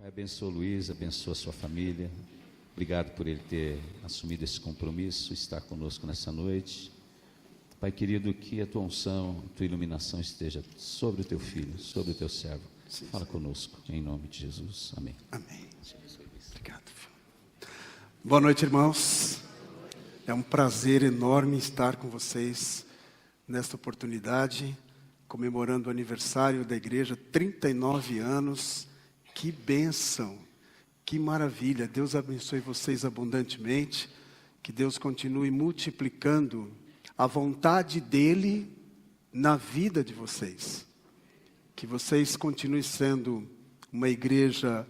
Abençoa o Luiz, abençoa a sua família. Obrigado por ele ter assumido esse compromisso, estar conosco nessa noite. Pai querido, que a tua unção, a tua iluminação esteja sobre o teu filho, sobre o teu servo. Sim, fala conosco, em nome de Jesus. Amém. Amém. Obrigado. Boa noite, irmãos. É um prazer enorme estar com vocês nesta oportunidade, comemorando o aniversário da igreja, 39 anos. Que bênção, que maravilha. Deus abençoe vocês abundantemente, que Deus continue multiplicando a vontade dEle na vida de vocês. Que vocês continuem sendo uma igreja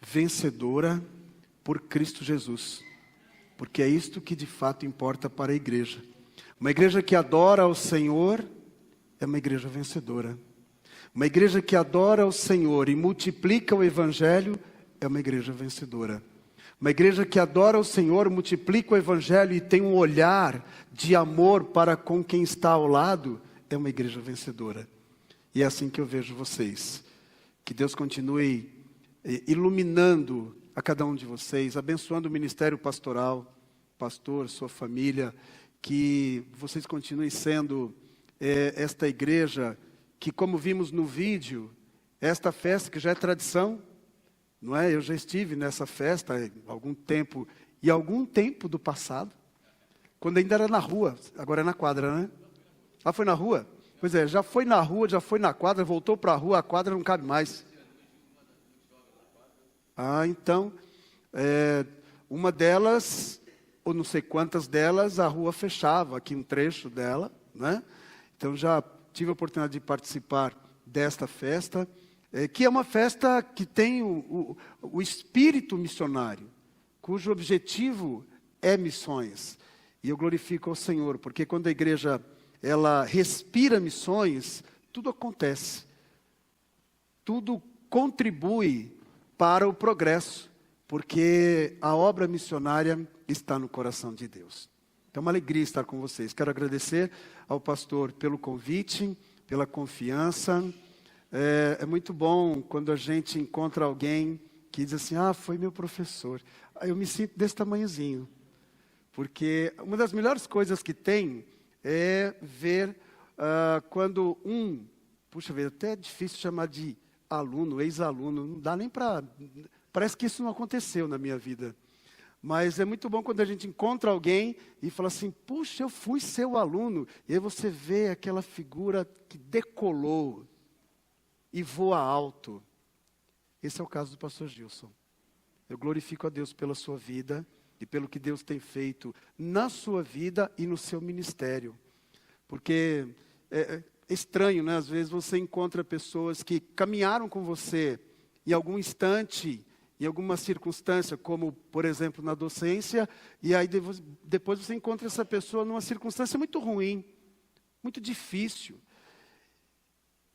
vencedora por Cristo Jesus. Porque é isto que de fato importa para a igreja. Uma igreja que adora ao Senhor é uma igreja vencedora. Uma igreja que adora ao Senhor e multiplica o Evangelho é uma igreja vencedora. Uma igreja que adora ao Senhor, multiplica o Evangelho e tem um olhar de amor para com quem está ao lado, é uma igreja vencedora. E é assim que eu vejo vocês. Que Deus continue iluminando a cada um de vocês, abençoando o ministério pastoral, pastor, sua família, que vocês continuem sendo esta igreja que, como vimos no vídeo, esta festa que já é tradição, não é? Eu já estive nessa festa há algum tempo, e algum tempo do passado, quando ainda era na rua, agora é na quadra, né? Ah, foi na rua? Pois é, já foi na rua, já foi na quadra, voltou para a rua, a quadra não cabe mais. Ah, então, uma delas, ou não sei quantas delas, a rua fechava, aqui um trecho dela, né? Então já tive a oportunidade de participar desta festa, que é uma festa que tem o espírito missionário, cujo objetivo é missões. E eu glorifico ao Senhor, porque quando a igreja ela respira missões, tudo acontece. Tudo contribui para o progresso, porque a obra missionária está no coração de Deus. Então é uma alegria estar com vocês. Quero agradecer ao pastor pelo convite, pela confiança. É muito bom quando a gente encontra alguém que diz assim, foi meu professor. Eu me sinto desse tamanhozinho. Porque uma das melhores coisas que tem é ver quando puxa vida, até é difícil chamar de aluno, ex-aluno, não dá nem para... Parece que isso não aconteceu na minha vida. Mas é muito bom quando a gente encontra alguém e fala assim, puxa, eu fui seu aluno. E aí você vê aquela figura que decolou e voa alto. Esse é o caso do pastor Gilson. Eu glorifico a Deus pela sua vida e pelo que Deus tem feito na sua vida e no seu ministério. Porque é estranho, né? Às vezes você encontra pessoas que caminharam com você em algum instante, em alguma circunstância, como, por exemplo, na docência, e aí depois você encontra essa pessoa numa circunstância muito ruim, muito difícil.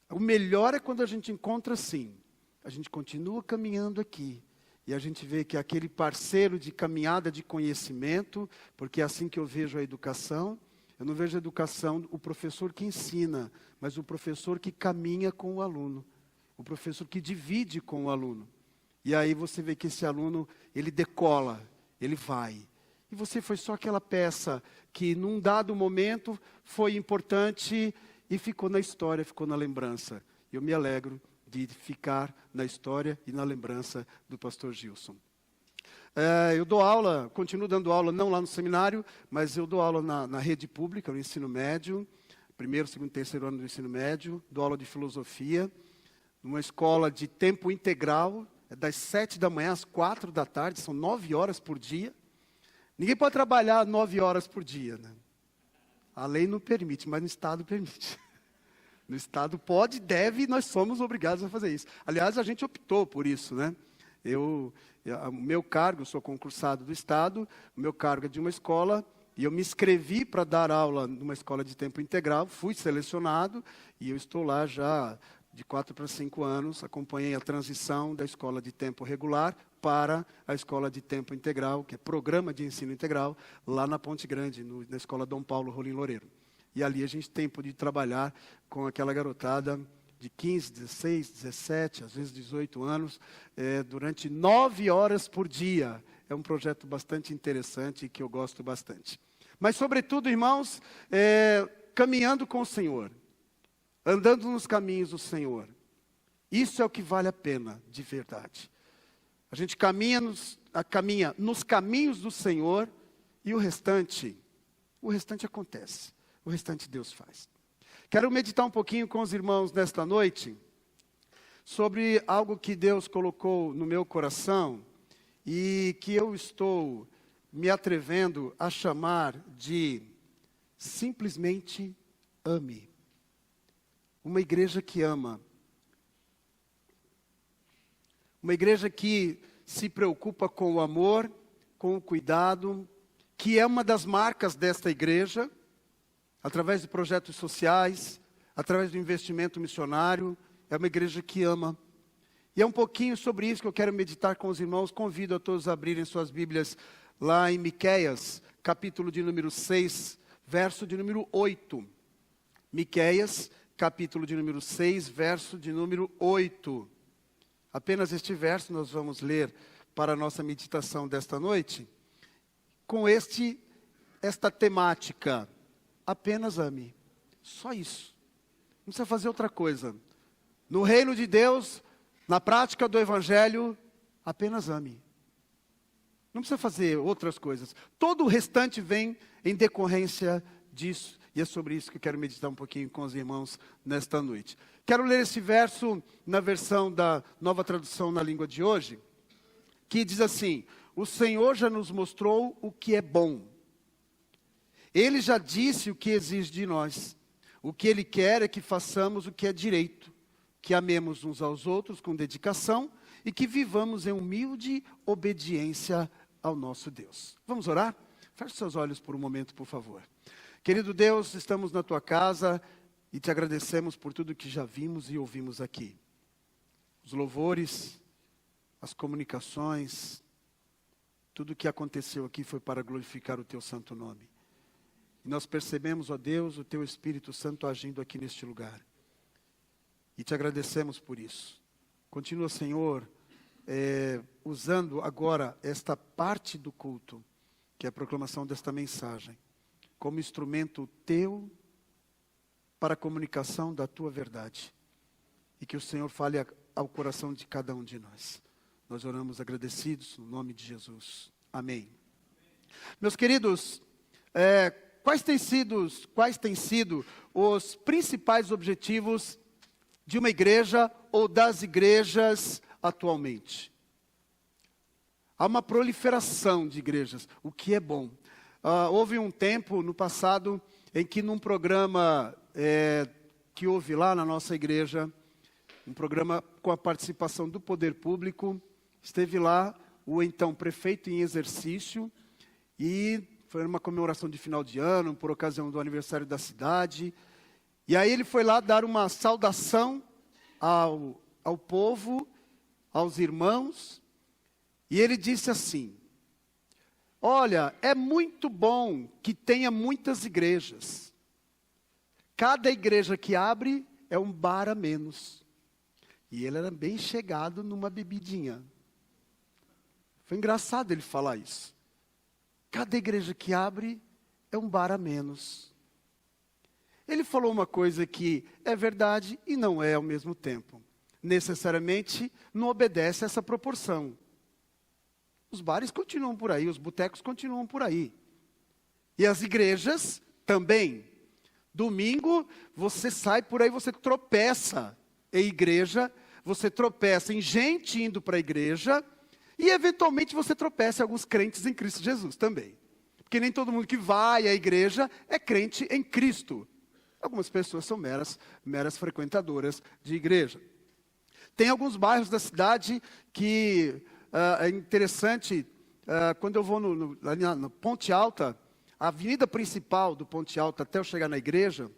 O melhor é quando a gente encontra assim, a gente continua caminhando aqui, e a gente vê que aquele parceiro de caminhada de conhecimento, porque é assim que eu vejo a educação, eu não vejo a educação o professor que ensina, mas o professor que caminha com o aluno, o professor que divide com o aluno. E aí você vê que esse aluno, ele decola, ele vai. E você foi só aquela peça que num dado momento foi importante e ficou na história, ficou na lembrança. Eu me alegro de ficar na história e na lembrança do pastor Gilson. Eu dou aula, continuo dando aula, não lá no seminário, mas eu dou aula na rede pública, no ensino médio, primeiro, segundo, terceiro ano do ensino médio, dou aula de filosofia, numa escola de tempo integral, das 7 da manhã às 4 da tarde, são 9 horas por dia. Ninguém pode trabalhar 9 horas por dia, né? A lei não permite, mas no Estado permite. No Estado pode, deve, e nós somos obrigados a fazer isso. Aliás, a gente optou por isso, né? O meu cargo, eu sou concursado do Estado, o meu cargo é de uma escola, e eu me inscrevi para dar aula numa escola de tempo integral, fui selecionado, e eu estou lá já de 4 para 5 anos, acompanhei a transição da escola de tempo regular para a escola de tempo integral, que é programa de ensino integral, lá na Ponte Grande, na escola Dom Paulo Rolim Loureiro. E ali a gente tem podido trabalhar com aquela garotada de 15, 16, 17, às vezes 18 anos, durante 9 horas por dia. É um projeto bastante interessante e que eu gosto bastante. Mas, sobretudo, irmãos, caminhando com o Senhor, andando nos caminhos do Senhor. Isso é o que vale a pena, de verdade. A gente caminha nos caminhos do Senhor e o restante acontece. O restante Deus faz. Quero meditar um pouquinho com os irmãos nesta noite sobre algo que Deus colocou no meu coração e que eu estou me atrevendo a chamar de simplesmente ame. Uma igreja que ama. Uma igreja que se preocupa com o amor, com o cuidado, que é uma das marcas desta igreja, através de projetos sociais, através do investimento missionário. É uma igreja que ama. E é um pouquinho sobre isso que eu quero meditar com os irmãos. Convido a todos a abrirem suas Bíblias lá em Miqueias, capítulo de número 6, verso de número 8. Miqueias, capítulo de número 6, verso de número 8. Apenas este verso nós vamos ler para a nossa meditação desta noite, com esta temática. Apenas ame. Só isso. Não precisa fazer outra coisa. No reino de Deus, na prática do Evangelho, apenas ame. Não precisa fazer outras coisas. Todo o restante vem em decorrência disso. E é sobre isso que eu quero meditar um pouquinho com os irmãos nesta noite. Quero ler esse verso na versão da Nova Tradução na língua de hoje, que diz assim: o Senhor já nos mostrou o que é bom. Ele já disse o que exige de nós. O que Ele quer é que façamos o que é direito, que amemos uns aos outros com dedicação e que vivamos em humilde obediência ao nosso Deus. Vamos orar? Feche seus olhos por um momento, por favor. Querido Deus, estamos na Tua casa e Te agradecemos por tudo que já vimos e ouvimos aqui. Os louvores, as comunicações, tudo o que aconteceu aqui foi para glorificar o Teu santo nome. E nós percebemos, ó Deus, o Teu Espírito Santo agindo aqui neste lugar. E Te agradecemos por isso. Continua, Senhor, usando agora esta parte do culto, que é a proclamação desta mensagem, como instrumento Teu para a comunicação da Tua verdade. E que o Senhor fale ao coração de cada um de nós. Nós oramos agradecidos no nome de Jesus. Amém. Meus queridos, quais têm sido os principais objetivos de uma igreja ou das igrejas atualmente? Há uma proliferação de igrejas, o que é bom. Houve um tempo no passado em que num programa que houve lá na nossa igreja, um programa com a participação do poder público, esteve lá o então prefeito em exercício e foi uma comemoração de final de ano, por ocasião do aniversário da cidade. E aí ele foi lá dar uma saudação ao povo, aos irmãos, e ele disse assim: olha, é muito bom que tenha muitas igrejas. Cada igreja que abre é um bar a menos. E ele era bem chegado numa bebidinha. Foi engraçado ele falar isso. Cada igreja que abre é um bar a menos. Ele falou uma coisa que é verdade e não é ao mesmo tempo. Necessariamente não obedece a essa proporção. Os bares continuam por aí, os botecos continuam por aí. E as igrejas também. Domingo, você sai por aí, você tropeça em igreja, você tropeça em gente indo para a igreja, e eventualmente você tropeça em alguns crentes em Cristo Jesus também. Porque nem todo mundo que vai à igreja é crente em Cristo. Algumas pessoas são meras frequentadoras de igreja. Tem alguns bairros da cidade que é interessante, quando eu vou no Ponte Alta, a avenida principal do Ponte Alta até eu chegar na igreja,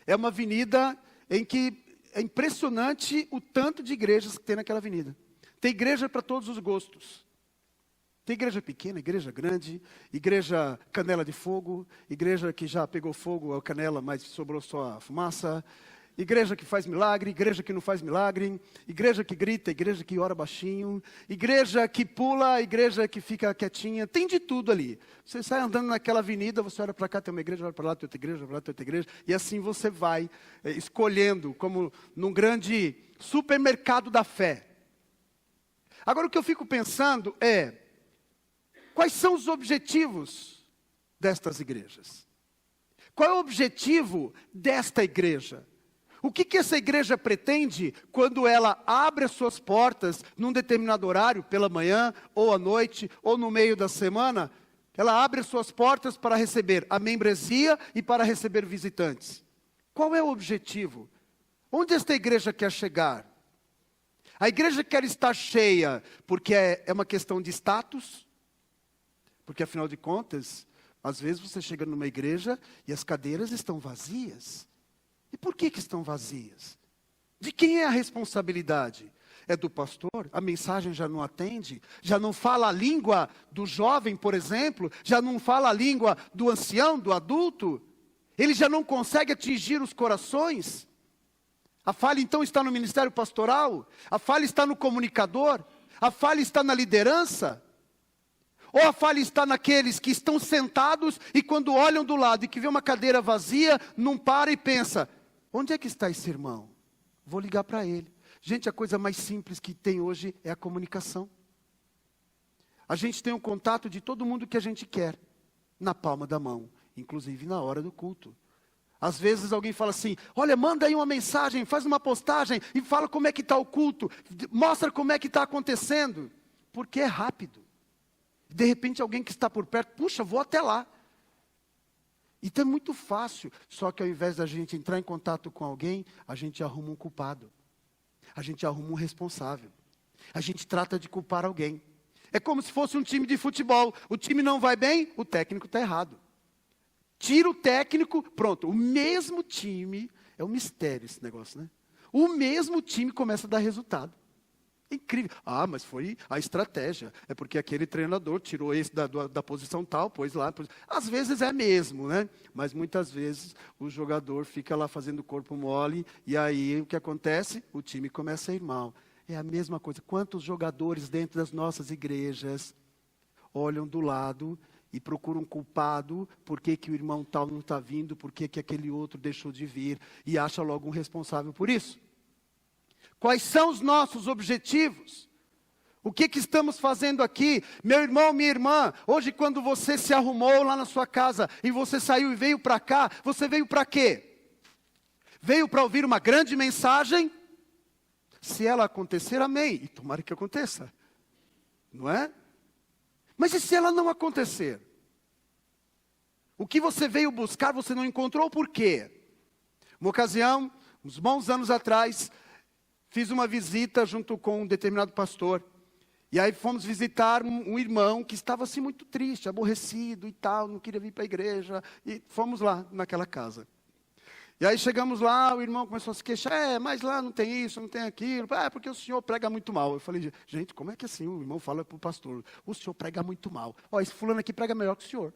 é uma avenida em que é impressionante o tanto de igrejas que tem naquela avenida. Tem igreja para todos os gostos. Tem igreja pequena, igreja grande, igreja canela de fogo, igreja que já pegou fogo a canela, mas sobrou só a fumaça. Igreja que faz milagre, igreja que não faz milagre, igreja que grita, igreja que ora baixinho, igreja que pula, igreja que fica quietinha, tem de tudo ali. Você sai andando naquela avenida, você olha para cá, tem uma igreja, olha para lá, tem outra igreja, olha para lá, tem outra igreja, e assim você vai escolhendo, como num grande supermercado da fé. Agora o que eu fico pensando é, quais são os objetivos destas igrejas? Qual é o objetivo desta igreja? O que essa igreja pretende quando ela abre as suas portas num determinado horário, pela manhã, ou à noite, ou no meio da semana? Ela abre as suas portas para receber a membresia e para receber visitantes. Qual é o objetivo? Onde esta igreja quer chegar? A igreja quer estar cheia porque é uma questão de status? Porque afinal de contas, às vezes você chega numa igreja e as cadeiras estão vazias. E por que estão vazias? De quem é a responsabilidade? É do pastor? A mensagem já não atende? Já não fala a língua do jovem, por exemplo? Já não fala a língua do ancião, do adulto? Ele já não consegue atingir os corações? A falha então está no ministério pastoral? A falha está no comunicador? A falha está na liderança? Ou a falha está naqueles que estão sentados e quando olham do lado e que vê uma cadeira vazia, não para e pensa, onde é que está esse irmão? Vou ligar para ele. Gente, a coisa mais simples que tem hoje é a comunicação. A gente tem um contato de todo mundo que a gente quer, na palma da mão, inclusive na hora do culto. Às vezes alguém fala assim, olha, manda aí uma mensagem, faz uma postagem e fala como é que está o culto, mostra como é que está acontecendo, porque é rápido. De repente alguém que está por perto, puxa, vou até lá. Então é muito fácil, só que ao invés da gente entrar em contato com alguém, a gente arruma um culpado. A gente arruma um responsável. A gente trata de culpar alguém. É como se fosse um time de futebol. O time não vai bem, o técnico está errado. Tira o técnico, pronto. O mesmo time, é um mistério esse negócio, né? O mesmo time começa a dar resultado. Incrível. Ah, mas foi a estratégia. É porque aquele treinador tirou esse da posição tal, pôs lá. Às vezes é mesmo, né? Mas muitas vezes o jogador fica lá fazendo corpo mole. E aí o que acontece? O time começa a ir mal. É a mesma coisa. Quantos jogadores dentro das nossas igrejas olham do lado e procuram um culpado, por que o irmão tal não está vindo, por que aquele outro deixou de vir, e acha logo um responsável por isso? Quais são os nossos objetivos? O que estamos fazendo aqui? Meu irmão, minha irmã, hoje quando você se arrumou lá na sua casa, e você saiu e veio para cá, você veio para quê? Veio para ouvir uma grande mensagem? Se ela acontecer, amém, e tomara que aconteça, não é? Mas e se ela não acontecer? O que você veio buscar, você não encontrou, por quê? Uma ocasião, uns bons anos atrás, fiz uma visita junto com um determinado pastor. E aí fomos visitar um irmão que estava assim muito triste, aborrecido e tal, não queria vir para a igreja. E fomos lá naquela casa. E aí chegamos lá, o irmão começou a se queixar, mas lá não tem isso, não tem aquilo. Porque o senhor prega muito mal. Eu falei, gente, como é que assim? O irmão fala para o pastor, o senhor prega muito mal. Ó, esse fulano aqui prega melhor que o senhor.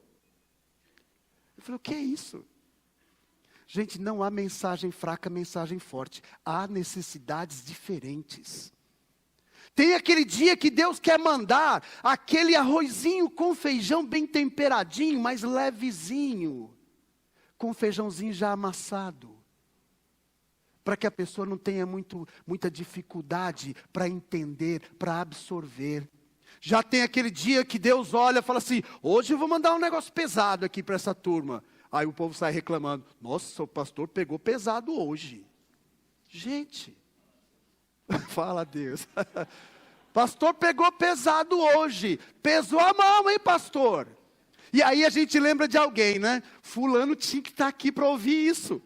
Eu falei, o que é isso? Gente, não há mensagem fraca, mensagem forte. Há necessidades diferentes. Tem aquele dia que Deus quer mandar aquele arrozinho com feijão bem temperadinho, mais levezinho, com feijãozinho já amassado, para que a pessoa não tenha muita dificuldade para entender, para absorver. Já tem aquele dia que Deus olha e fala assim, hoje eu vou mandar um negócio pesado aqui para essa turma. Aí o povo sai reclamando, nossa, o pastor pegou pesado hoje. Gente, fala a Deus. Pastor pegou pesado hoje. Pesou a mão, hein, pastor? E aí a gente lembra de alguém, né? Fulano tinha que estar aqui para ouvir isso.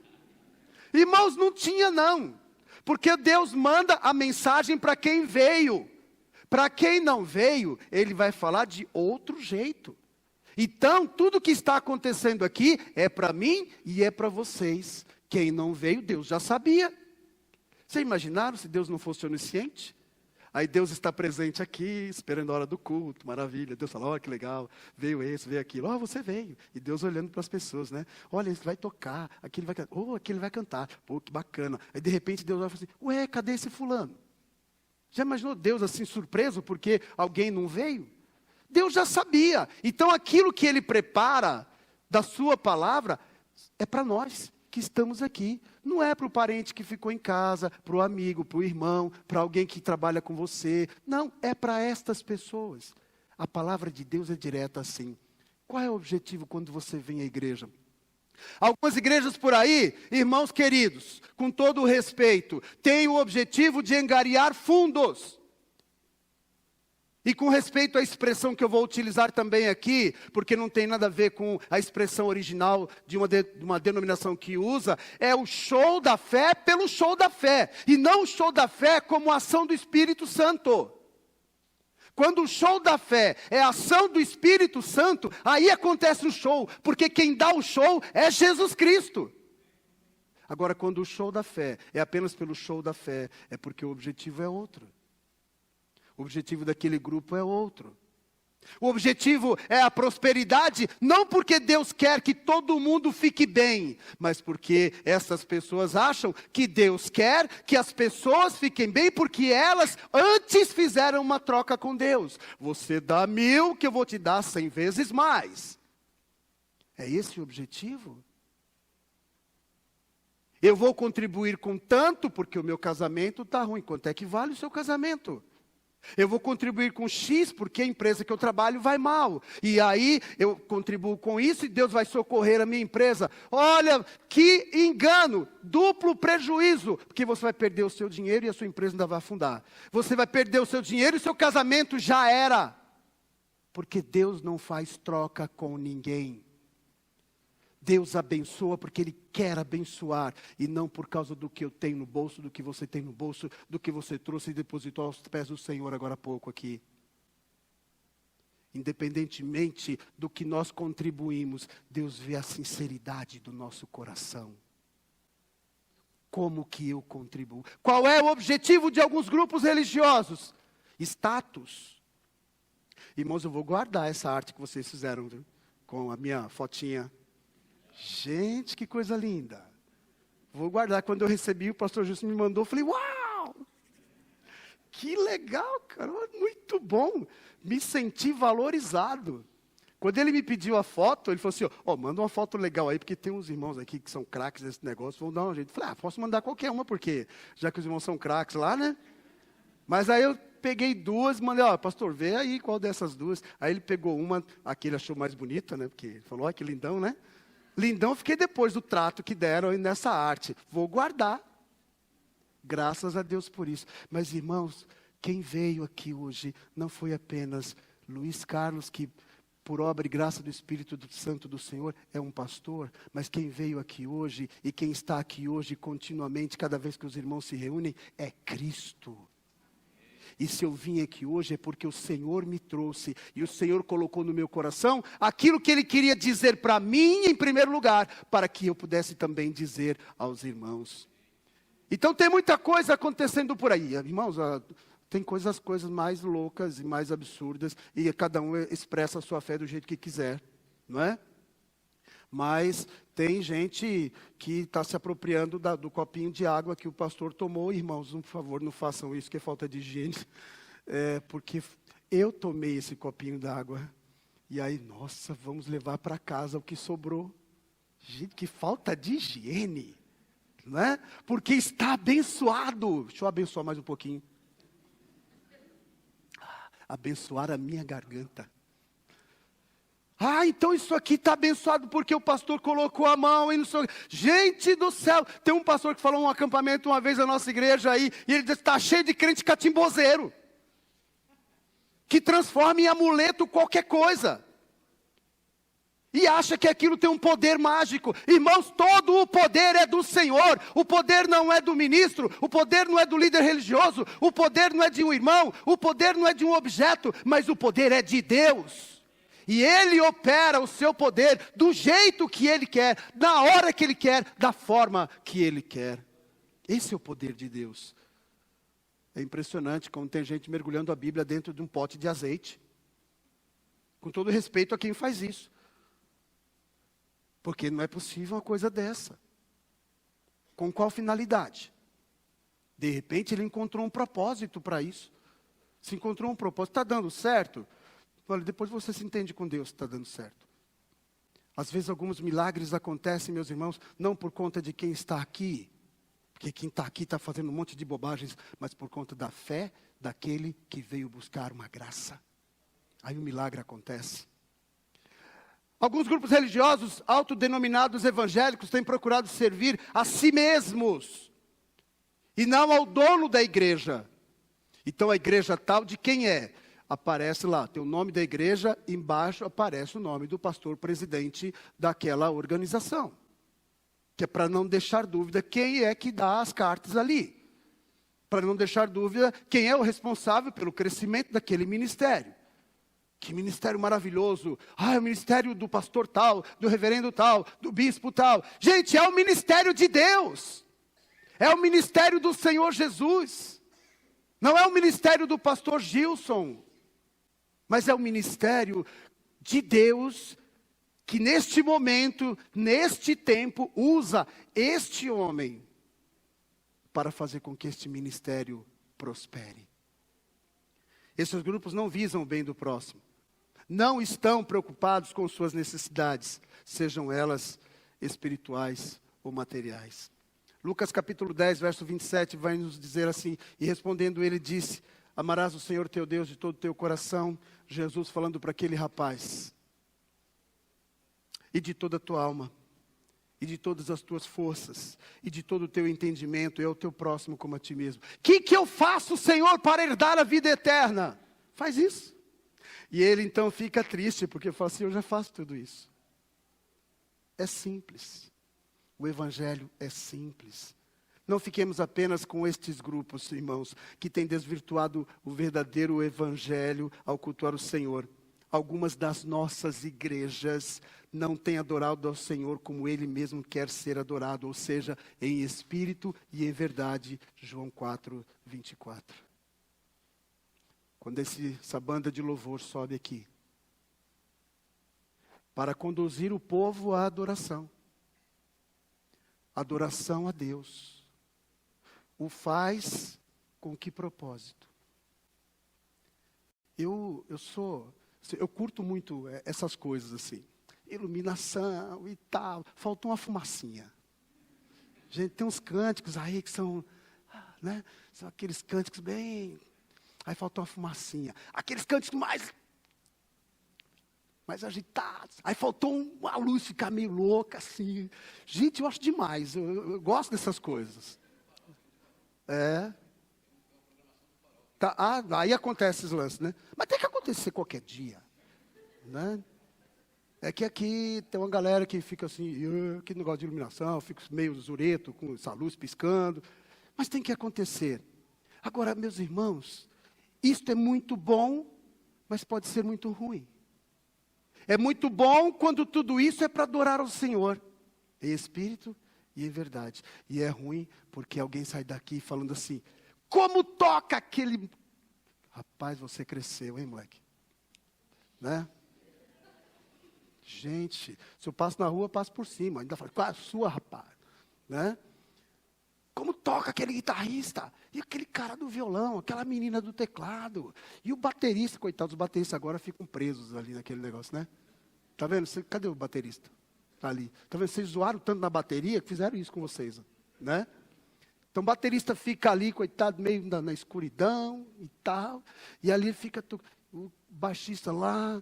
Irmãos, não tinha não. Porque Deus manda a mensagem para quem veio. Para quem não veio, Ele vai falar de outro jeito. Então, tudo que está acontecendo aqui é para mim e é para vocês. Quem não veio, Deus já sabia. Vocês imaginaram se Deus não fosse onisciente? Aí Deus está presente aqui, esperando a hora do culto, maravilha. Deus fala, que legal, veio esse, veio aquilo. Você veio. E Deus olhando para as pessoas, né? Olha, esse vai tocar, aquele vai cantar. Aquele vai cantar. Que bacana. Aí de repente Deus vai falar assim, cadê esse fulano? Já imaginou Deus assim surpreso porque alguém não veio? Deus já sabia. Então aquilo que Ele prepara da sua palavra é para nós que estamos aqui. Não é para o parente que ficou em casa, para o amigo, para o irmão, para alguém que trabalha com você. Não, é para estas pessoas. A palavra de Deus é direta assim. Qual é o objetivo quando você vem à igreja? Algumas igrejas por aí, irmãos queridos, com todo o respeito, têm o objetivo de angariar fundos. E com respeito à expressão que eu vou utilizar também aqui, porque não tem nada a ver com a expressão original de uma denominação que usa, é o show da fé pelo show da fé, e não o show da fé como ação do Espírito Santo. Quando o show da fé é a ação do Espírito Santo, aí acontece o show, porque quem dá o show é Jesus Cristo. Agora, quando o show da fé é apenas pelo show da fé, é porque o objetivo é outro. O objetivo daquele grupo é outro. O objetivo é a prosperidade, não porque Deus quer que todo mundo fique bem, mas porque essas pessoas acham que Deus quer que as pessoas fiquem bem, porque elas antes fizeram uma troca com Deus. Você dá 1000 que eu vou te dar 100 vezes mais. É esse o objetivo? Eu vou contribuir com tanto porque o meu casamento está ruim. Quanto é que vale o seu casamento? Eu vou contribuir com X porque a empresa que eu trabalho vai mal. E aí eu contribuo com isso e Deus vai socorrer a minha empresa. Olha, que engano, duplo prejuízo. Porque você vai perder o seu dinheiro e a sua empresa ainda vai afundar. Você vai perder o seu dinheiro e o seu casamento já era. Porque Deus não faz troca com ninguém. Deus abençoa porque Ele quer abençoar, e não por causa do que eu tenho no bolso, do que você tem no bolso, do que você trouxe e depositou aos pés do Senhor agora há pouco aqui. Independentemente do que nós contribuímos, Deus vê a sinceridade do nosso coração. Como que eu contribuo? Qual é o objetivo de alguns grupos religiosos? Status. Irmãos, eu vou guardar essa arte que vocês fizeram, viu? Com a minha fotinha. Gente, que coisa linda. Vou guardar. Quando eu recebi, o pastor Justo me mandou, eu falei, uau! Que legal, cara, muito bom. Me senti valorizado. Quando ele me pediu a foto, ele falou assim, manda uma foto legal aí, porque tem uns irmãos aqui que são craques nesse negócio, vão dar um jeito. Eu falei, posso mandar qualquer uma, porque já que os irmãos são craques lá, né? Mas aí eu peguei 2, mandei, pastor, vê aí qual dessas 2. Aí ele pegou uma, aqui ele achou mais bonita, né? Porque ele falou, que lindão, né? Lindão, fiquei depois do trato que deram nessa arte. Vou guardar. Graças a Deus por isso. Mas, irmãos, quem veio aqui hoje não foi apenas Luiz Carlos, que por obra e graça do Espírito Santo do Senhor é um pastor, mas quem veio aqui hoje e quem está aqui hoje continuamente, cada vez que os irmãos se reúnem, é Cristo. E se eu vim aqui hoje é porque o Senhor me trouxe, e o Senhor colocou no meu coração aquilo que Ele queria dizer para mim em primeiro lugar, para que eu pudesse também dizer aos irmãos. Então tem muita coisa acontecendo por aí, irmãos, tem coisas mais loucas e mais absurdas, e cada um expressa a sua fé do jeito que quiser, não é? Mas tem gente que está se apropriando do copinho de água que o pastor tomou. Irmãos, por favor, não façam isso, que é falta de higiene. Porque eu tomei esse copinho d'água. E aí, nossa, vamos levar para casa o que sobrou. Gente, que falta de higiene. Não é? Porque está abençoado. Deixa eu abençoar mais um pouquinho. Abençoar a minha garganta. Então isso aqui está abençoado porque o pastor colocou a mão e não sei. Gente do céu, tem um pastor que falou um acampamento uma vez na nossa igreja aí, e ele disse, está cheio de crente catimbozeiro, que transforma em amuleto qualquer coisa, e acha que aquilo tem um poder mágico. Irmãos, todo o poder é do Senhor, o poder não é do ministro, o poder não é do líder religioso, o poder não é de um irmão, o poder não é de um objeto, mas o poder é de Deus. E Ele opera o seu poder do jeito que Ele quer, na hora que Ele quer, da forma que Ele quer. Esse é o poder de Deus. É impressionante como tem gente mergulhando a Bíblia dentro de um pote de azeite. Com todo respeito a quem faz isso. Porque não é possível uma coisa dessa. Com qual finalidade? De repente ele encontrou um propósito para isso. Se encontrou um propósito, está dando certo? Olha, depois você se entende com Deus se está dando certo. Às vezes alguns milagres acontecem, meus irmãos, não por conta de quem está aqui, porque quem está aqui está fazendo um monte de bobagens, mas por conta da fé daquele que veio buscar uma graça. Aí o milagre acontece. Alguns grupos religiosos, autodenominados evangélicos, têm procurado servir a si mesmos, e não ao dono da igreja. Então a igreja tal de quem é? Aparece lá, tem o nome da igreja, embaixo aparece o nome do pastor presidente daquela organização. Que é para não deixar dúvida quem é que dá as cartas ali. Para não deixar dúvida quem é o responsável pelo crescimento daquele ministério. Que ministério maravilhoso. É o ministério do pastor tal, do reverendo tal, do bispo tal. Gente, é o ministério de Deus. É o ministério do Senhor Jesus. Não é o ministério do pastor Gilson. Mas é o ministério de Deus que neste momento, neste tempo, usa este homem para fazer com que este ministério prospere. Esses grupos não visam o bem do próximo. Não estão preocupados com suas necessidades, sejam elas espirituais ou materiais. Lucas capítulo 10, verso 27, vai nos dizer assim, e respondendo ele disse, amarás o Senhor teu Deus de todo o teu coração, Jesus falando para aquele rapaz, e de toda a tua alma, e de todas as tuas forças, e de todo o teu entendimento, e ao teu próximo como a ti mesmo. Que eu faço, Senhor, para herdar a vida eterna? Faz isso. E ele então fica triste, porque fala assim, eu já faço tudo isso. É simples. O evangelho é simples. Não fiquemos apenas com estes grupos, irmãos, que têm desvirtuado o verdadeiro evangelho ao cultuar o Senhor. Algumas das nossas igrejas não têm adorado ao Senhor como Ele mesmo quer ser adorado, ou seja, em espírito e em verdade. João 4, 24. Quando essa banda de louvor sobe aqui, para conduzir o povo à adoração. Adoração a Deus. O faz com que propósito? Eu curto muito essas coisas assim. Iluminação e tal. Faltou uma fumacinha. Gente, tem uns cânticos aí que são, né? São aqueles cânticos bem... Aí faltou uma fumacinha. Aqueles cânticos mais agitados. Aí faltou uma luz ficar meio louca assim. Gente, eu acho demais. Eu gosto dessas coisas. Tá, aí acontece esses lances, né? Mas tem que acontecer qualquer dia. Né? É que aqui tem uma galera que fica assim, que negócio de iluminação, fica meio zureto, com essa luz piscando. Mas tem que acontecer. Agora, meus irmãos, isto é muito bom, mas pode ser muito ruim. É muito bom quando tudo isso é para adorar ao Senhor, em espírito e em verdade. E é ruim porque alguém sai daqui falando assim, como toca aquele... Rapaz, você cresceu, hein, moleque? Né? Gente, se eu passo na rua, eu passo por cima. Ainda falo, qual é a sua, rapaz? Né? Como toca aquele guitarrista, e aquele cara do violão, aquela menina do teclado, e o baterista, coitado, os bateristas agora ficam presos ali naquele negócio, né? Tá vendo? Cadê o baterista? Tá ali. Tá vendo? Vocês zoaram tanto na bateria que fizeram isso com vocês, né? Então o baterista fica ali, coitado, meio na escuridão e tal, e ali fica o baixista lá,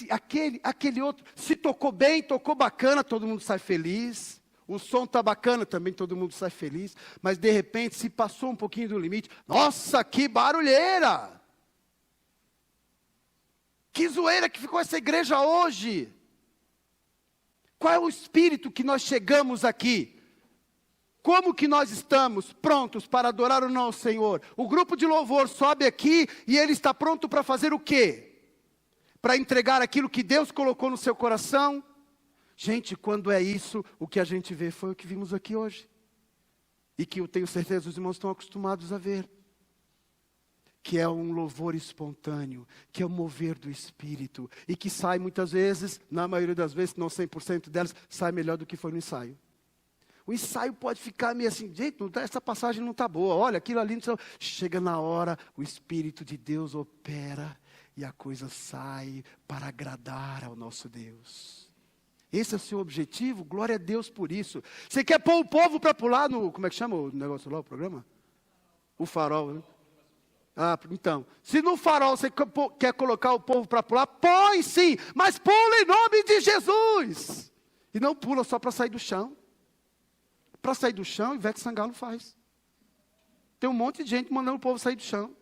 aquele outro, se tocou bem, tocou bacana, todo mundo sai feliz. O som está bacana, também todo mundo sai feliz. Mas de repente, se passou um pouquinho do limite, nossa, que barulheira! Que zoeira que ficou essa igreja hoje! Qual é o espírito que nós chegamos aqui? Como que nós estamos prontos para adorar ou não ao Senhor? O grupo de louvor sobe aqui e ele está pronto para fazer o quê? Para entregar aquilo que Deus colocou no seu coração? Gente, quando é isso, o que a gente vê foi o que vimos aqui hoje. e que eu tenho certeza os irmãos estão acostumados a ver, que é um louvor espontâneo, que é o mover do Espírito, e que sai muitas vezes, na maioria das vezes, não 100% delas, sai melhor do que foi no ensaio. O ensaio pode ficar meio assim, gente, essa passagem não está boa, olha, aquilo ali, não... chega na hora, o Espírito de Deus opera, e a coisa sai para agradar ao nosso Deus. Esse é o seu objetivo, glória a Deus por isso. Você quer pôr o povo para pular no, como é que chama o negócio lá, o programa? O farol, né? Ah, então, se no farol você quer colocar o povo para pular, põe sim, mas pula em nome de Jesus. E não pula só para sair do chão. Para sair do chão, Ivete Sangalo faz. Tem um monte de gente mandando o povo sair do chão.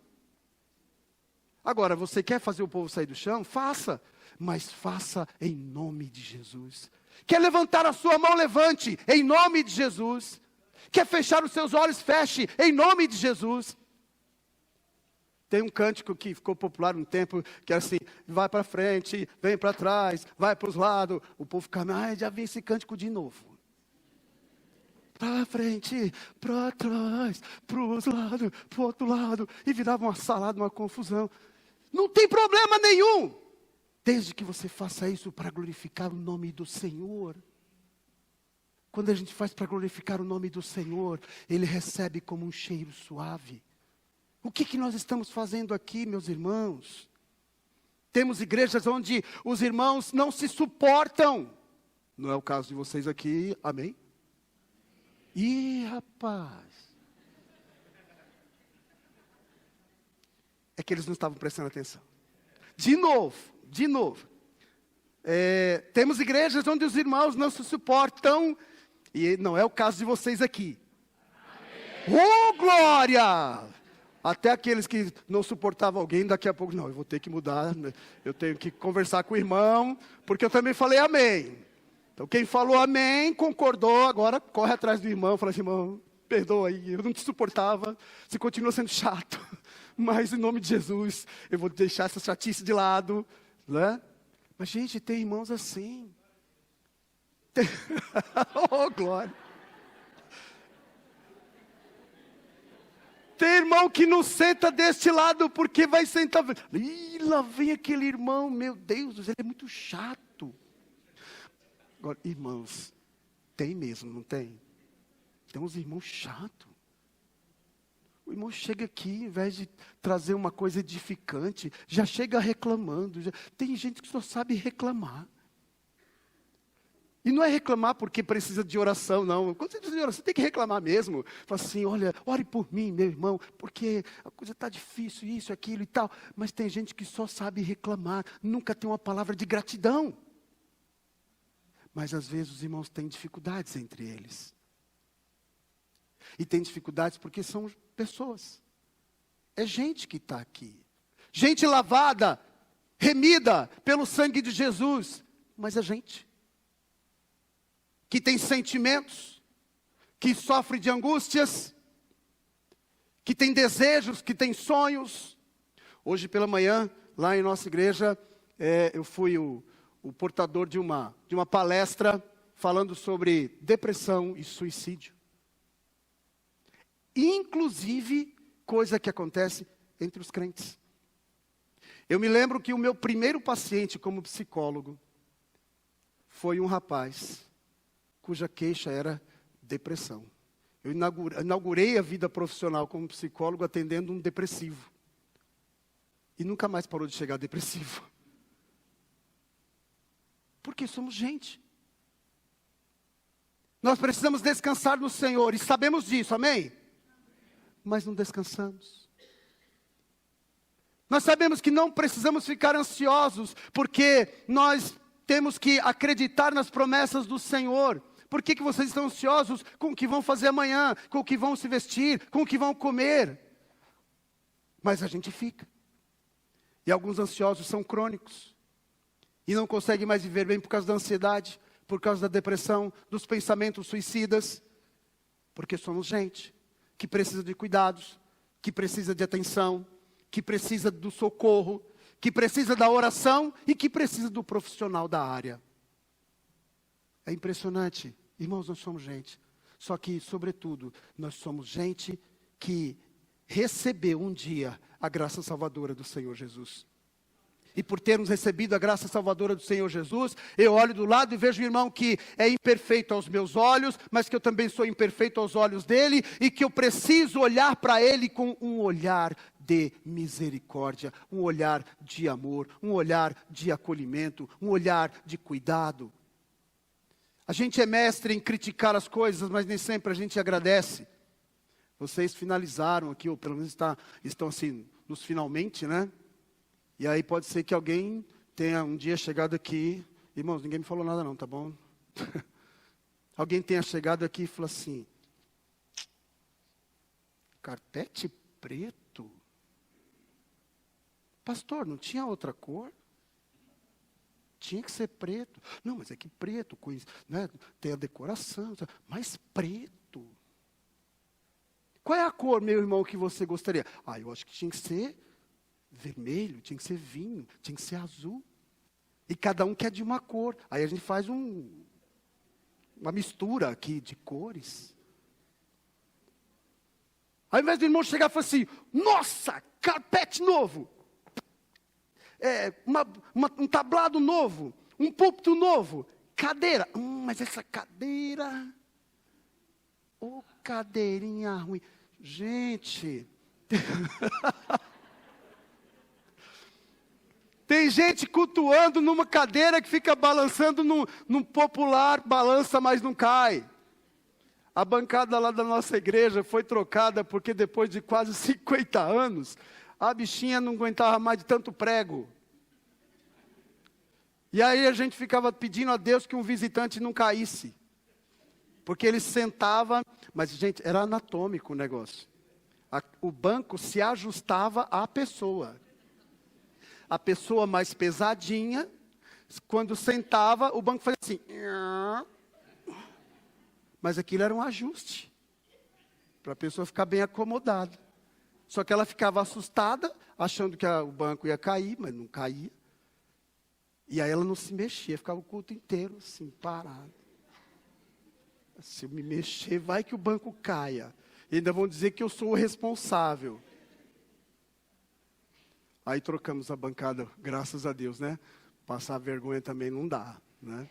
Agora, você quer fazer o povo sair do chão? Faça, mas faça em nome de Jesus. Quer levantar a sua mão? Levante, em nome de Jesus. Quer fechar os seus olhos? Feche, em nome de Jesus. Tem um cântico que ficou popular um tempo, que é assim, vai para frente, vem para trás, vai para os lados. O povo fica, já vi esse cântico de novo. Para frente, para trás, para os lados, para o outro lado. E virava uma salada, uma confusão. Não tem problema nenhum. Desde que você faça isso para glorificar o nome do Senhor. Quando a gente faz para glorificar o nome do Senhor, Ele recebe como um cheiro suave. O que nós estamos fazendo aqui, meus irmãos? Temos igrejas onde os irmãos não se suportam. Não é o caso de vocês aqui, amém? Ih, rapaz. É que eles não estavam prestando atenção. De novo. Temos igrejas onde os irmãos não se suportam. E não é o caso de vocês aqui. Oh, glória! Até aqueles que não suportavam alguém, daqui a pouco, não, eu vou ter que mudar. Eu tenho que conversar com o irmão, porque eu também falei amém. Então, quem falou amém, concordou, agora corre atrás do irmão, fala assim, irmão, perdoa aí, eu não te suportava, você continua sendo chato, mas em nome de Jesus, eu vou deixar essa chatice de lado, né? Mas, gente, tem irmãos assim. Oh, glória. Tem irmão que não senta deste lado, porque vai sentar... Ih, lá vem aquele irmão, meu Deus, ele é muito chato. Agora, irmãos, tem mesmo, não tem? Tem uns irmãos chatos. O irmão chega aqui, em vez de trazer uma coisa edificante, já chega reclamando. Tem gente que só sabe reclamar. E não é reclamar porque precisa de oração, não. Quando você precisa de oração, você tem que reclamar mesmo. Fala assim, olha, ore por mim, meu irmão, porque a coisa está difícil, isso, aquilo e tal. Mas tem gente que só sabe reclamar, nunca tem uma palavra de gratidão. Mas às vezes os irmãos têm dificuldades entre eles. E tem dificuldades porque são pessoas. É gente que está aqui. Gente lavada, remida pelo sangue de Jesus. Mas é gente. Que tem sentimentos. Que sofre de angústias. Que tem desejos, que tem sonhos. Hoje pela manhã, lá em nossa igreja, eu fui o portador de uma palestra falando sobre depressão e suicídio. Inclusive, coisa que acontece entre os crentes. Eu me lembro que o meu primeiro paciente como psicólogo foi um rapaz cuja queixa era depressão. Eu inaugurei a vida profissional como psicólogo atendendo um depressivo. E nunca mais parou de chegar depressivo. Porque somos gente. Nós precisamos descansar no Senhor e sabemos disso, amém? Mas não descansamos. Nós sabemos que não precisamos ficar ansiosos, porque nós temos que acreditar nas promessas do Senhor. Por que vocês estão ansiosos com o que vão fazer amanhã, com o que vão se vestir, com o que vão comer? Mas a gente fica. E alguns ansiosos são crônicos. E não conseguem mais viver bem por causa da ansiedade, por causa da depressão, dos pensamentos suicidas. Porque somos gente que precisa de cuidados, que precisa de atenção, que precisa do socorro, que precisa da oração e que precisa do profissional da área. É impressionante. Irmãos, nós somos gente. Só que, sobretudo, nós somos gente que recebeu um dia a graça salvadora do Senhor Jesus. E por termos recebido a graça salvadora do Senhor Jesus, eu olho do lado e vejo o irmão que é imperfeito aos meus olhos, mas que eu também sou imperfeito aos olhos dele, e que eu preciso olhar para ele com um olhar de misericórdia, um olhar de amor, um olhar de acolhimento, um olhar de cuidado. A gente é mestre em criticar as coisas, mas nem sempre a gente agradece. Vocês finalizaram aqui, ou pelo menos estão assim, nos finalmente, né? E aí pode ser que alguém tenha um dia chegado aqui, irmãos, ninguém me falou nada não, tá bom? Alguém tenha chegado aqui e falou assim, carpete preto? Pastor, não tinha outra cor? Tinha que ser preto. Não, mas é que preto, né, tem a decoração, mas preto. Qual é a cor, meu irmão, que você gostaria? Eu acho que tinha que ser vermelho, tinha que ser vinho, tinha que ser azul. E cada um quer de uma cor. Aí a gente faz uma mistura aqui de cores. Ao invés do irmão chegar e falar assim, nossa, carpete novo. Um tablado novo, um púlpito novo, cadeira. Mas essa cadeira, cadeirinha ruim. Gente, tem gente cultuando numa cadeira que fica balançando num popular, balança, mas não cai. A bancada lá da nossa igreja foi trocada porque depois de quase 50 anos, a bichinha não aguentava mais de tanto prego. E aí a gente ficava pedindo a Deus que um visitante não caísse. Porque ele sentava, mas gente, era anatômico o negócio. O banco se ajustava à pessoa. A pessoa mais pesadinha, quando sentava, o banco fazia assim. Mas aquilo era um ajuste. Para a pessoa ficar bem acomodada. Só que ela ficava assustada, achando que o banco ia cair, mas não caía. E aí ela não se mexia, ficava o culto inteiro assim, parado. Se eu me mexer, vai que o banco caia. E ainda vão dizer que eu sou o responsável. Aí trocamos a bancada, graças a Deus, né? Passar vergonha também não dá, né?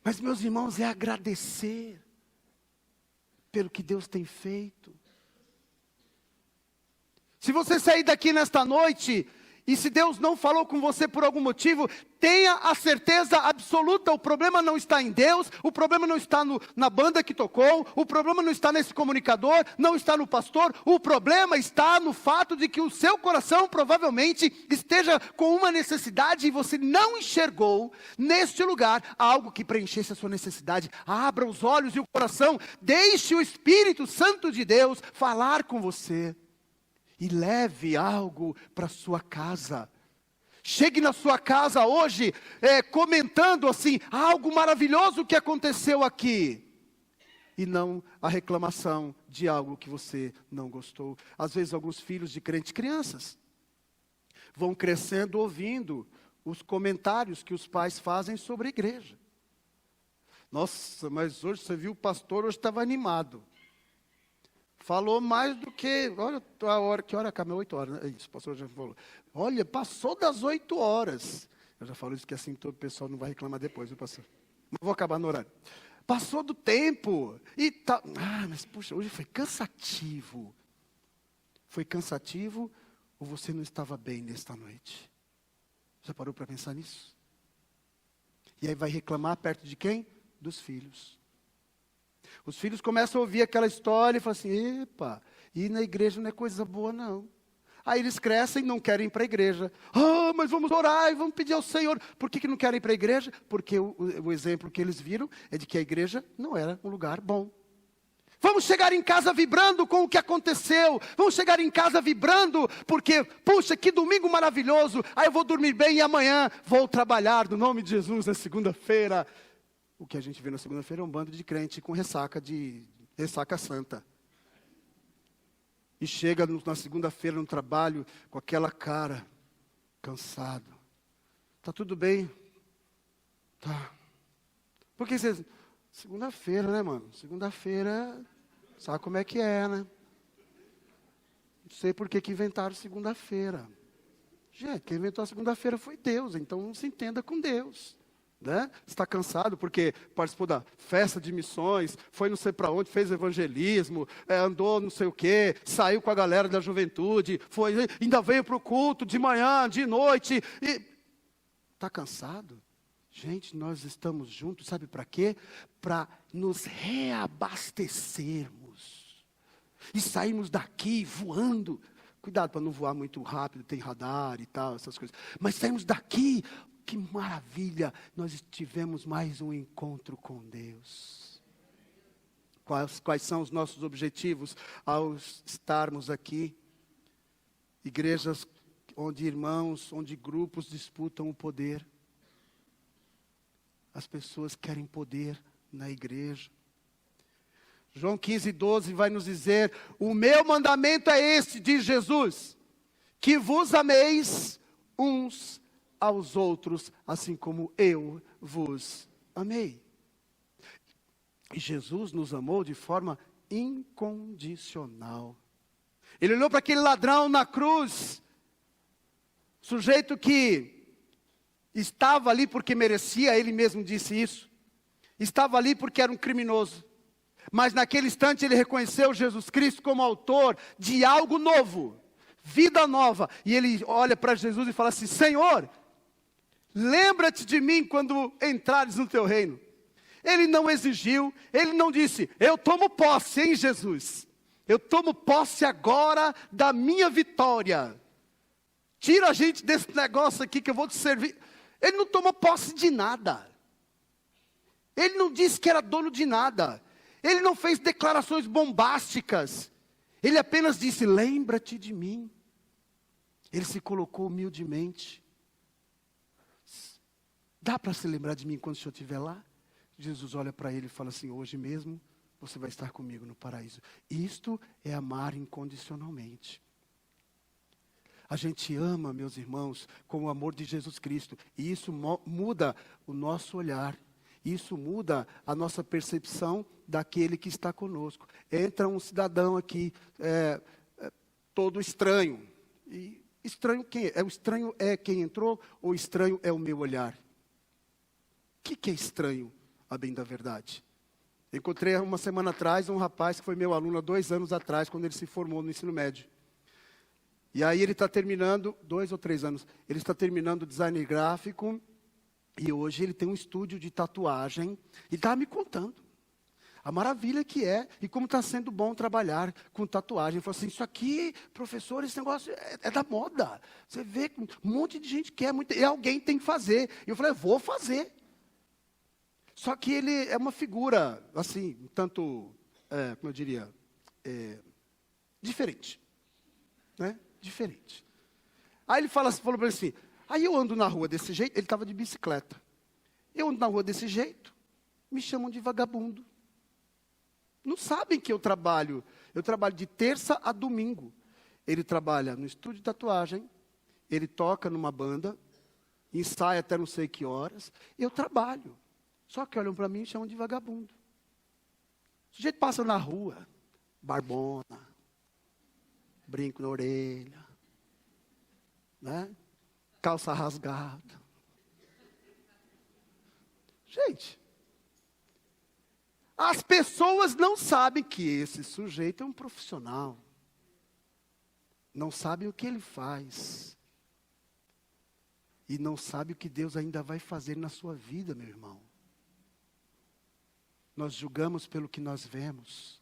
Mas, meus irmãos, é agradecer pelo que Deus tem feito. Se você sair daqui nesta noite, e se Deus não falou com você por algum motivo, tenha a certeza absoluta, o problema não está em Deus, o problema não está na banda que tocou, o problema não está nesse comunicador, não está no pastor, o problema está no fato de que o seu coração provavelmente esteja com uma necessidade e você não enxergou neste lugar algo que preenchesse a sua necessidade. Abra os olhos e o coração, deixe o Espírito Santo de Deus falar com você. E leve algo para sua casa. Chegue na sua casa hoje, comentando assim, algo maravilhoso que aconteceu aqui. E não a reclamação de algo que você não gostou. Às vezes alguns filhos de crentes, crianças, vão crescendo ouvindo os comentários que os pais fazem sobre a igreja. Nossa, mas hoje você viu o pastor, hoje estava animado. Falou mais do que, olha a hora, que hora acaba? 8 horas, né? Isso, o pastor já falou. Olha, passou das 8 horas. Eu já falo isso que assim todo o pessoal não vai reclamar depois, viu, pastor? Mas vou acabar no horário. Passou do tempo. E tá, mas puxa, hoje foi cansativo. Foi cansativo ou você não estava bem nesta noite? Já parou para pensar nisso? E aí vai reclamar perto de quem? Dos filhos. Os filhos começam a ouvir aquela história e falam assim, epa, ir na igreja não é coisa boa não. Aí eles crescem e não querem ir para a igreja. Mas vamos orar e vamos pedir ao Senhor. Por que não querem ir para a igreja? Porque o exemplo que eles viram é de que a igreja não era um lugar bom. Vamos chegar em casa vibrando com o que aconteceu. Vamos chegar em casa vibrando porque, puxa, que domingo maravilhoso. Aí eu vou dormir bem e amanhã vou trabalhar no nome de Jesus na segunda-feira. O que a gente vê na segunda-feira é um bando de crente com ressaca santa. E chega na segunda-feira no trabalho com aquela cara, cansado. Tá tudo bem? Tá. Por que você... Segunda-feira, né, mano? Segunda-feira Sabe como é que é, né? Não sei por que inventaram segunda-feira. Gente, quem inventou a segunda-feira foi Deus, então não se entenda com Deus. Né? Está cansado porque participou da festa de missões, foi não sei para onde, fez evangelismo, andou não sei o quê, saiu com a galera da juventude, ainda veio para o culto de manhã, de noite. Está cansado? Gente, nós estamos juntos, sabe para quê? Para nos reabastecermos. E sairmos daqui voando. Cuidado para não voar muito rápido, tem radar e tal, essas coisas. Mas saímos daqui, que maravilha, nós tivemos mais um encontro com Deus. Quais são os nossos objetivos ao estarmos aqui? Igrejas onde irmãos, onde grupos disputam o poder. As pessoas querem poder na igreja. João 15:12 vai nos dizer: o meu mandamento é este, diz Jesus, que vos ameis uns aos outros, assim como eu vos amei. E Jesus nos amou de forma incondicional. Ele olhou para aquele ladrão na cruz, sujeito que estava ali porque merecia, ele mesmo disse isso, estava ali porque era um criminoso. Mas naquele instante ele reconheceu Jesus Cristo como autor de algo novo, vida nova. E ele olha para Jesus e fala assim: Senhor, lembra-te de mim quando entrares no teu reino. Ele não exigiu, ele não disse: eu tomo posse em Jesus. Eu tomo posse agora da minha vitória. Tira a gente desse negócio aqui que eu vou te servir. Ele não tomou posse de nada. Ele não disse que era dono de nada. Ele não fez declarações bombásticas. Ele apenas disse: lembra-te de mim. Ele se colocou humildemente. Dá para se lembrar de mim quando o Senhor estiver lá? Jesus olha para ele e fala assim: hoje mesmo você vai estar comigo no paraíso. Isto é amar incondicionalmente. A gente ama, meus irmãos, com o amor de Jesus Cristo. E isso muda o nosso olhar. Isso muda a nossa percepção daquele que está conosco. Entra um cidadão aqui, todo estranho. E estranho quem é? O estranho é quem entrou ou estranho é o meu olhar? O que é estranho, a bem da verdade? Encontrei uma semana atrás um rapaz que foi meu aluno há 2 anos atrás, quando ele se formou no ensino médio. E aí ele está terminando, 2 ou 3 anos, ele está terminando design gráfico, e hoje ele tem um estúdio de tatuagem. Ele estava me contando a maravilha que é, e como está sendo bom trabalhar com tatuagem. Ele falou assim: isso aqui, professor, esse negócio é da moda. Você vê que um monte de gente quer, e alguém tem que fazer. E eu falei: eu vou fazer. Só que ele é uma figura, assim, um tanto, como eu diria, diferente. Né? Diferente. Aí ele falou para ele assim: aí eu ando na rua desse jeito, ele estava de bicicleta. Eu ando na rua desse jeito, me chamam de vagabundo. Não sabem que eu trabalho de terça a domingo. Ele trabalha no estúdio de tatuagem, ele toca numa banda, ensaia até não sei que horas, eu trabalho. Só que olham para mim e chamam de vagabundo. O sujeito passa na rua, barbona, brinco na orelha, né? Calça rasgada. Gente, as pessoas não sabem que esse sujeito é um profissional. Não sabem o que ele faz. E não sabem o que Deus ainda vai fazer na sua vida, meu irmão. Nós julgamos pelo que nós vemos.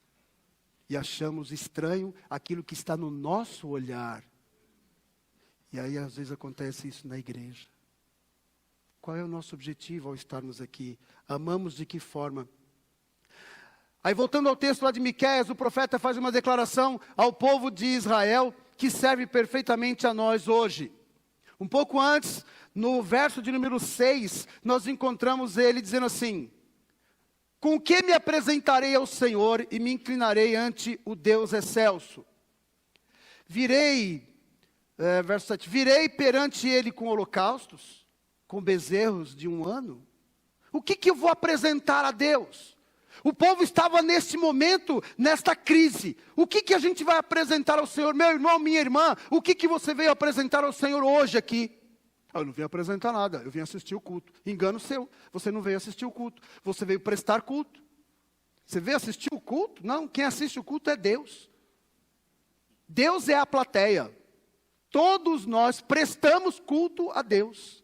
E achamos estranho aquilo que está no nosso olhar. E aí às vezes acontece isso na igreja. Qual é o nosso objetivo ao estarmos aqui? Amamos de que forma? Aí voltando ao texto lá de Miqueias, o profeta faz uma declaração ao povo de Israel que serve perfeitamente a nós hoje. Um pouco antes, no verso de número 6, nós encontramos ele dizendo assim: com que me apresentarei ao Senhor e me inclinarei ante o Deus excelso? Verso 7, virei perante ele com holocaustos, com bezerros de 1 ano? O que eu vou apresentar a Deus? O povo estava nesse momento, nesta crise. O que a gente vai apresentar ao Senhor? Meu irmão, minha irmã, o que você veio apresentar ao Senhor hoje aqui? Eu não vim apresentar nada, eu vim assistir o culto. Engano seu, você não veio assistir o culto, você veio prestar culto. Você veio assistir o culto? Não, quem assiste o culto é Deus. Deus é a plateia. Todos nós prestamos culto a Deus.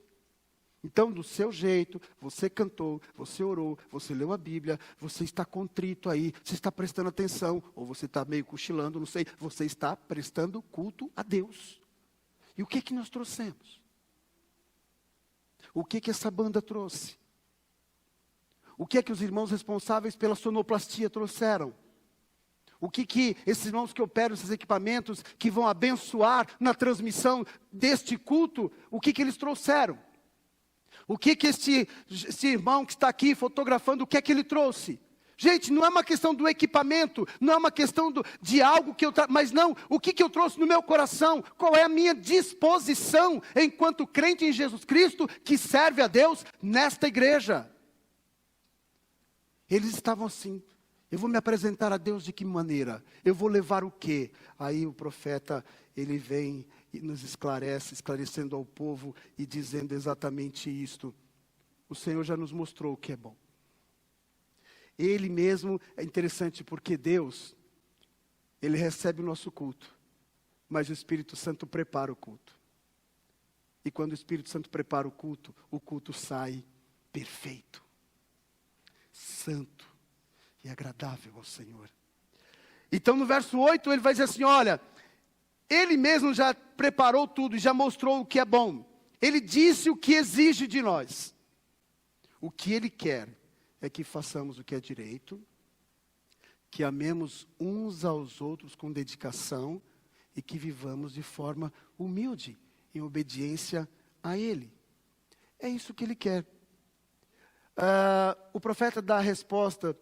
Então, do seu jeito, você cantou, você orou, você leu a Bíblia, você está contrito aí, você está prestando atenção, ou você está meio cochilando, não sei, você está prestando culto a Deus. E o que nós trouxemos? O que essa banda trouxe? O que os irmãos responsáveis pela sonoplastia trouxeram? O que esses irmãos que operam esses equipamentos, que vão abençoar na transmissão deste culto, o que eles trouxeram? O que este irmão que está aqui fotografando, o que é que ele trouxe? Gente, não é uma questão do equipamento, não é uma questão de algo que eu trago, mas não, o que eu trouxe no meu coração? Qual é a minha disposição enquanto crente em Jesus Cristo, que serve a Deus nesta igreja? Eles estavam assim, eu vou me apresentar a Deus de que maneira? Eu vou levar o quê? Aí o profeta, ele vem e nos esclarece, esclarecendo ao povo e dizendo exatamente isto. O Senhor já nos mostrou o que é bom. Ele mesmo, é interessante porque Deus, Ele recebe o nosso culto, mas o Espírito Santo prepara o culto. E quando o Espírito Santo prepara o culto sai perfeito, santo e agradável ao Senhor. Então no verso 8 ele vai dizer assim, olha, Ele mesmo já preparou tudo e já mostrou o que é bom. Ele disse o que exige de nós. O que Ele quer é que façamos o que é direito, que amemos uns aos outros com dedicação e que vivamos de forma humilde, em obediência a Ele. É isso que Ele quer. O profeta dá a resposta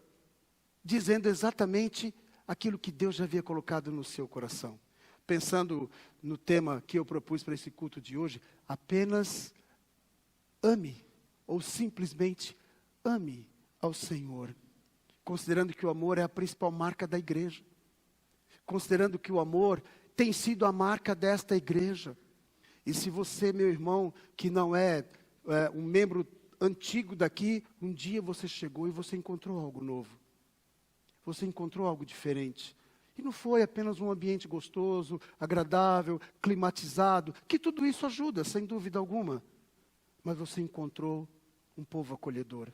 dizendo exatamente aquilo que Deus já havia colocado no seu coração. Pensando no tema que eu propus para esse culto de hoje, apenas ame, ou simplesmente ame ao Senhor, considerando que o amor é a principal marca da igreja, considerando que o amor tem sido a marca desta igreja. E se você, meu irmão, que não é um membro antigo daqui, um dia você chegou e você encontrou algo novo, você encontrou algo diferente, e não foi apenas um ambiente gostoso, agradável, climatizado, que tudo isso ajuda, sem dúvida alguma, mas você encontrou um povo acolhedor.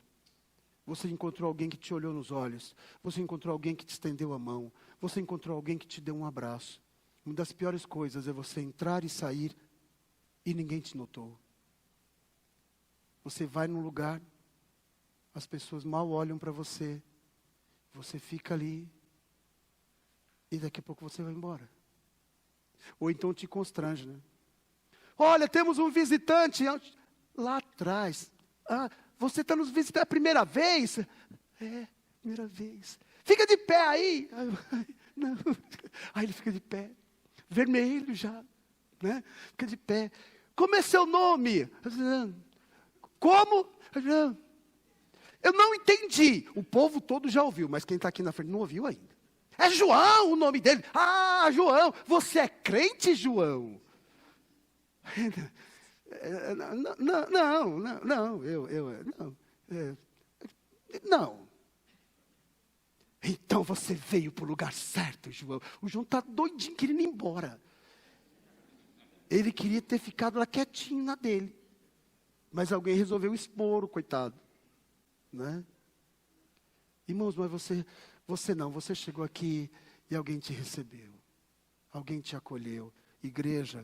Você encontrou alguém que te olhou nos olhos. Você encontrou alguém que te estendeu a mão. Você encontrou alguém que te deu um abraço. Uma das piores coisas é você entrar e sair e ninguém te notou. Você vai num lugar, as pessoas mal olham para você. Você fica ali e daqui a pouco você vai embora. Ou então te constrange, né? Olha, temos um visitante lá atrás. Você está nos visitando a primeira vez? É, primeira vez. Fica de pé aí. Não. Aí ele fica de pé. Vermelho já. Né? Fica de pé. Como é seu nome? Como? Eu não entendi. O povo todo já ouviu, mas quem está aqui na frente não ouviu ainda. É João o nome dele. Ah, João. Você é crente, João? Não. Então você veio para o lugar certo, João. O João está doidinho, querendo ir embora. Ele queria ter ficado lá quietinho na dele. Mas alguém resolveu expor o coitado. Né? Irmãos, mas você chegou aqui e alguém te recebeu. Alguém te acolheu. Igreja,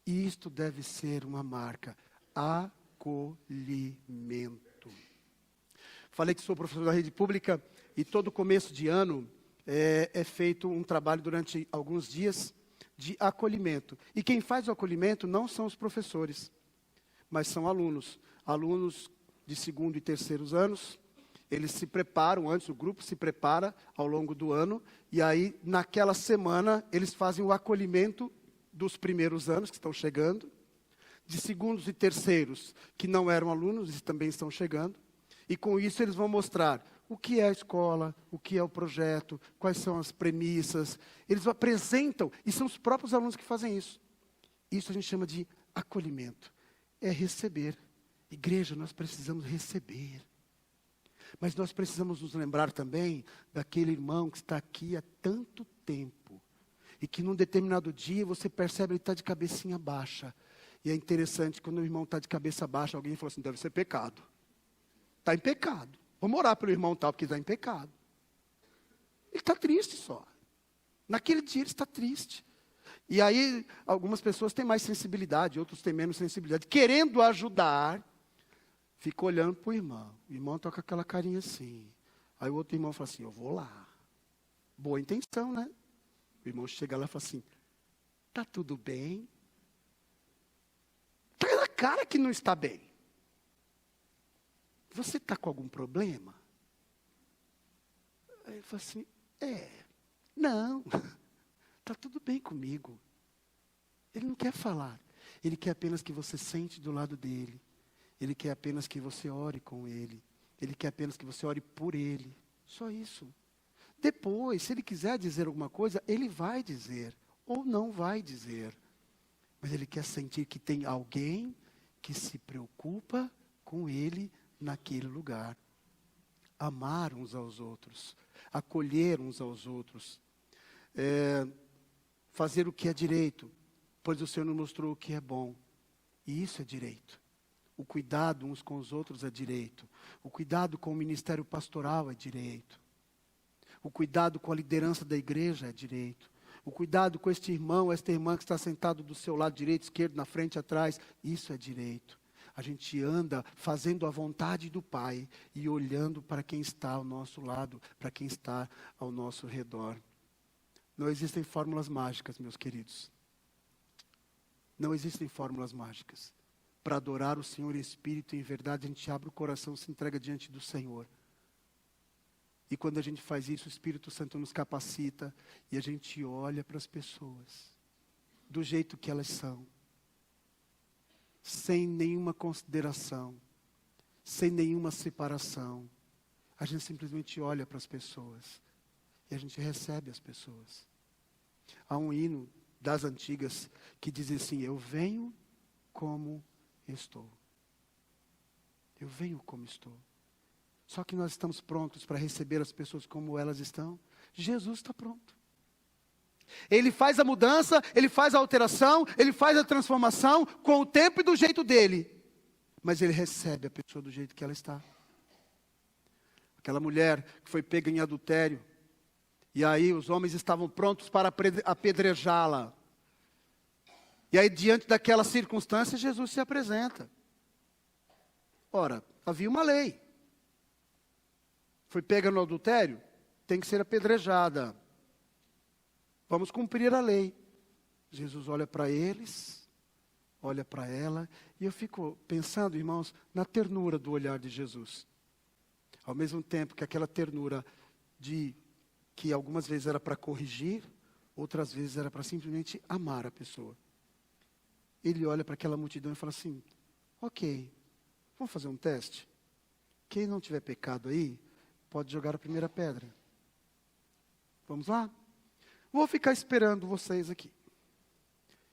isto deve ser uma marca, acolhimento. Falei que sou professor da rede pública e todo começo de ano é feito um trabalho durante alguns dias de acolhimento. E quem faz o acolhimento não são os professores, mas são alunos. Alunos de segundo e terceiros anos, eles se preparam antes, o grupo se prepara ao longo do ano, e aí naquela semana eles fazem o acolhimento dos primeiros anos que estão chegando, de segundos e terceiros que não eram alunos e também estão chegando, E com isso eles vão mostrar o que é a escola, o que é o projeto, quais são as premissas. Eles apresentam, e são os próprios alunos que fazem isso. Isso a gente chama de acolhimento. É receber. Igreja, nós precisamos receber. Mas nós precisamos nos lembrar também daquele irmão que está aqui há tanto tempo. E que num determinado dia você percebe ele está de cabecinha baixa. E é interessante, quando o irmão está de cabeça baixa, alguém fala assim, deve ser pecado. Está em pecado. Vamos orar pelo irmão tal, porque está em pecado. Ele está triste só. Naquele dia ele está triste. E aí, algumas pessoas têm mais sensibilidade, outros têm menos sensibilidade. Querendo ajudar, fica olhando para o irmão. O irmão está com aquela carinha assim. Aí o outro irmão fala assim, eu vou lá. Boa intenção, né? O irmão chega lá e fala assim, está tudo bem? Está na cara que não está bem. Você está com algum problema? Aí ele fala assim, não, está tudo bem comigo. Ele não quer falar. Ele quer apenas que você sente do lado dele. Ele quer apenas que você ore com ele. Ele quer apenas que você ore por ele. Só isso. Depois, se ele quiser dizer alguma coisa, ele vai dizer. Ou não vai dizer. Mas ele quer sentir que tem alguém que se preocupa com ele naquele lugar. Amar uns aos outros. Acolher uns aos outros. Fazer o que é direito. Pois o Senhor nos mostrou o que é bom. E isso é direito. O cuidado uns com os outros é direito. O cuidado com o ministério pastoral é direito. O cuidado com a liderança da igreja é direito. O cuidado com este irmão, esta irmã que está sentado do seu lado direito, esquerdo, na frente, atrás, isso é direito. A gente anda fazendo a vontade do Pai e olhando para quem está ao nosso lado, para quem está ao nosso redor. Não existem fórmulas mágicas, meus queridos. Não existem fórmulas mágicas. Para adorar o Senhor em espírito e em verdade, a gente abre o coração, se entrega diante do Senhor. E quando a gente faz isso, o Espírito Santo nos capacita e a gente olha para as pessoas do jeito que elas são. Sem nenhuma consideração, sem nenhuma separação. A gente simplesmente olha para as pessoas e a gente recebe as pessoas. Há um hino das antigas que diz assim, eu venho como estou. Eu venho como estou. Só que nós estamos prontos para receber as pessoas como elas estão. Jesus está pronto. Ele faz a mudança, ele faz a alteração, ele faz a transformação com o tempo e do jeito dele. Mas ele recebe a pessoa do jeito que ela está. Aquela mulher que foi pega em adultério. E aí os homens estavam prontos para apedrejá-la. E aí diante daquela circunstância, Jesus se apresenta. Ora, havia uma lei. Foi pega no adultério, tem que ser apedrejada. Vamos cumprir a lei. Jesus olha para eles, olha para ela, e eu fico pensando, irmãos, na ternura do olhar de Jesus. Ao mesmo tempo que aquela ternura que algumas vezes era para corrigir, outras vezes era para simplesmente amar a pessoa. Ele olha para aquela multidão e fala assim, ok, vamos fazer um teste? Quem não tiver pecado aí, pode jogar a primeira pedra. Vamos lá? Vou ficar esperando vocês aqui.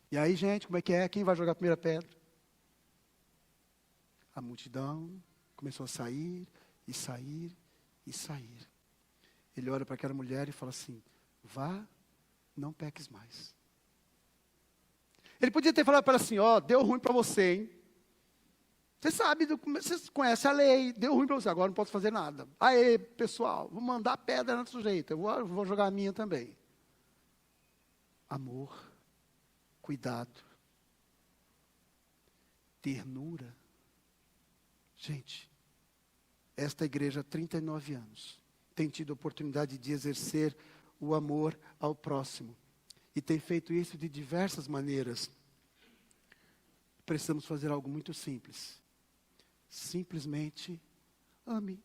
E aí, gente, como é que é? Quem vai jogar a primeira pedra? A multidão começou a sair, e sair, e sair. Ele olha para aquela mulher e fala assim, vá, não peques mais. Ele podia ter falado para ela assim, deu ruim para você, hein? Você sabe, você conhece a lei, deu ruim para você, agora não posso fazer nada. Aê, pessoal, vou mandar pedra no sujeito, eu vou jogar a minha também. Amor, cuidado, ternura. Gente, esta igreja há 39 anos tem tido a oportunidade de exercer o amor ao próximo. E tem feito isso de diversas maneiras. Precisamos fazer algo muito simples. Simplesmente ame.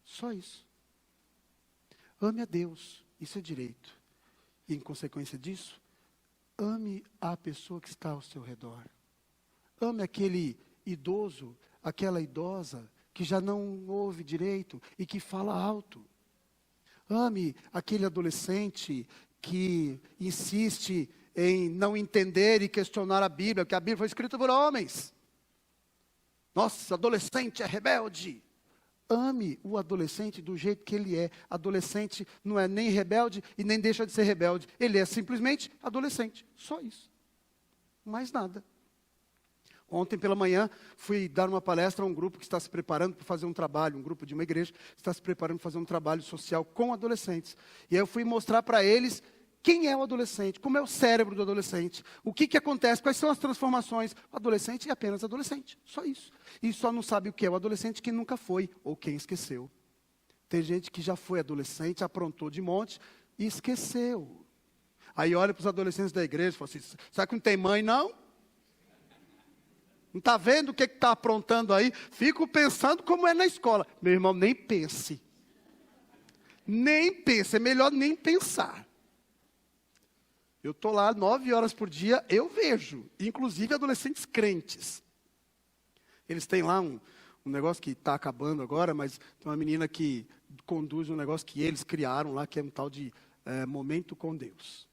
Só isso. Ame a Deus. Isso é direito. E em consequência disso, ame a pessoa que está ao seu redor. Ame aquele idoso, aquela idosa que já não ouve direito e que fala alto. Ame aquele adolescente que insiste em não entender e questionar a Bíblia, porque a Bíblia foi escrita por homens. Nossa, adolescente é rebelde. Ame o adolescente do jeito que ele é. Adolescente não é nem rebelde e nem deixa de ser rebelde. Ele é simplesmente adolescente. Só isso. Mais nada. Ontem pela manhã fui dar uma palestra a um grupo que está se preparando para fazer um trabalho, um grupo de uma igreja que está se preparando para fazer um trabalho social com adolescentes. E aí eu fui mostrar para eles quem é o adolescente, como é o cérebro do adolescente, o que acontece, quais são as transformações. O adolescente é apenas adolescente, só isso. E só não sabe o que é o adolescente quem nunca foi ou quem esqueceu. Tem gente que já foi adolescente, aprontou de monte e esqueceu. Aí olha para os adolescentes da igreja e fala assim, será que não tem mãe não? Não está vendo o que está aprontando aí? Fico pensando como é na escola. Meu irmão, nem pense. Nem pense, é melhor nem pensar. Eu estou lá 9 horas por dia, eu vejo, inclusive adolescentes crentes. Eles têm lá um negócio que está acabando agora, mas tem uma menina que conduz um negócio que eles criaram lá, que é um tal de momento com Deus.